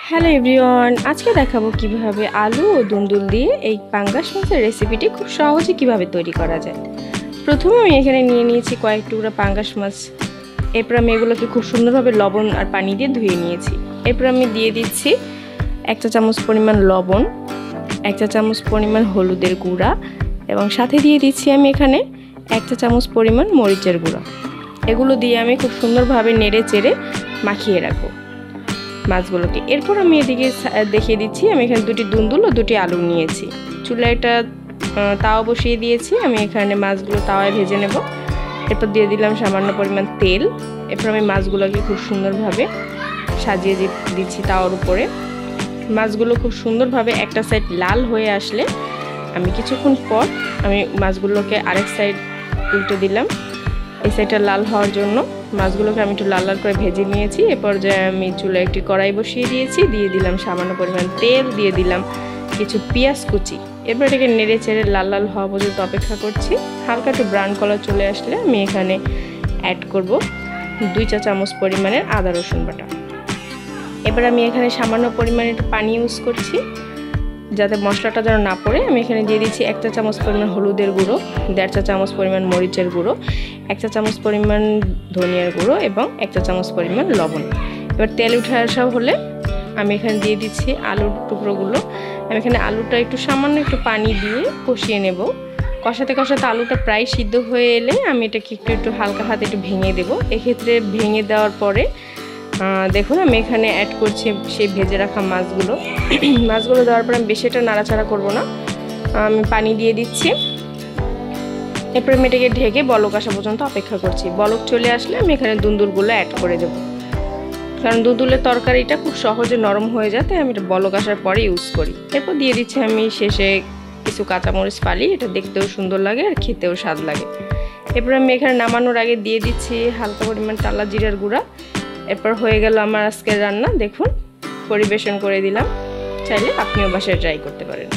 Hello everyone, আজকে দেখাবো কিভাবে আলু ও দুন্দুল দিয়ে এই পাঙ্গাস মাছের রেসিপিটি খুব সহজে কিভাবে তৈরি করা যায়। প্রথমে আমি এখানে নিয়ে নিয়েছি কয়েক টুকরা পাঙ্গাস মাছ। এরপর আমি এগুলোকে খুব সুন্দরভাবে লবণ আর পানি দিয়ে ধুয়ে নিয়েছি। এরপর আমি দিয়ে দিচ্ছি 1 চা চামচ পরিমাণ লবণ, 1 চা চামচ পরিমাণ হলুদের গুঁড়া এবং সাথে দিয়ে দিচ্ছি আমি এখানে 1 চা চামচ পরিমাণ মরিচের গুঁড়া। এগুলো দিয়ে আমি খুব সুন্দরভাবে নেড়ে চেড়ে মাখিয়ে রাখবো মাছগুলোকে। এরপর আমি এদিকে দেখিয়ে দিচ্ছি, আমি এখানে 2টি দুন্দুল ও 2টি আলু নিয়েছি। চুলায় একটা তাওয়া বসিয়ে দিয়েছি, আমি এখানে মাছগুলো তাওয়ায় ভেজে নেব। এরপর দিয়ে দিলাম সামান্য পরিমাণ তেল। এরপর আমি মাছগুলোকে খুব সুন্দরভাবে সাজিয়ে দিচ্ছি তাওয়ার উপরে। মাছগুলো খুব সুন্দরভাবে একটা সাইড লাল হয়ে আসলে আমি কিছুক্ষণ পর আমি মাছগুলোকে আরেক সাইড উল্টে দিলাম। এই সাইডটা লাল হওয়ার জন্য মাছগুলোকে আমি একটু লাল লাল করে ভেজে নিয়েছি। এ পর্যায়ে আমি চুলায় একটি কড়াই বসিয়ে দিয়েছি, দিয়ে দিলাম সামান্য পরিমাণ তেল, দিয়ে দিলাম কিছু পেঁয়াজ কুচি। এরপর এটাকে নেড়ে চেড়ে লাল লাল হওয়া পর্যন্ত অপেক্ষা করছি। হালকা একটু ব্রাউন কালার চলে আসলে আমি এখানে অ্যাড করব 2 চা চামচ পরিমাণের আদা রসুন বাটা। এবার আমি এখানে সামান্য পরিমাণে একটু পানি ইউজ করছি যাতে মশলাটা যেন না পড়ে। আমি এখানে দিয়ে দিচ্ছি 1 চা চামচ পরিমাণ হলুদের গুঁড়ো, 1.5 চা চামচ পরিমাণ মরিচের গুঁড়ো, 1 চা চামচ পরিমাণ ধনিয়ার গুঁড়ো এবং 1 চা চামচ পরিমাণ লবণ। এবার তেল উঠে আসা হলে আমি এখানে দিয়ে দিচ্ছি আলুর টুকরোগুলো। আমি এখানে আলুটা একটু সামান্য একটু পানি দিয়ে কষিয়ে নেব। কষাতে কষাতে আলুটা প্রায় সিদ্ধ হয়ে এলে আমি এটাকে একটু হালকা হাতে একটু ভেঙে দেব। এক্ষেত্রে ভেঙে দেওয়ার পরে দেখুন আমি এখানে অ্যাড করছি সেই ভেজে রাখা মাছগুলো। মাছগুলো দেওয়ার পর আমি বেশি এটা নাড়াচাড়া করবো না, আমি পানি দিয়ে দিচ্ছি। এরপর আমি এটাকে ঢেকে বলক আসা পর্যন্ত অপেক্ষা করছি। বলক চলে আসলে আমি এখানে দুন্দুলগুলো অ্যাড করে দেবো, কারণ দুন্দুলের তরকারিটা খুব সহজে নরম হয়ে যায়, তাই আমি এটা বলক আসার পরে ইউজ করি। এরপর দিয়ে দিচ্ছি আমি শেষে কিছু কাঁচামরিচ ফালি, এটা দেখতেও সুন্দর লাগে আর খেতেও স্বাদ লাগে। এরপর আমি এখানে নামানোর আগে দিয়ে দিচ্ছি হালকা পরিমাণ টালা জিরার গুঁড়া। এরপর হয়ে গেল আমার আজকের রান্না। দেখুন পরিবেশন করে দিলাম, চাইলে আপনিও বাসায় ট্রাই করতে পারেন।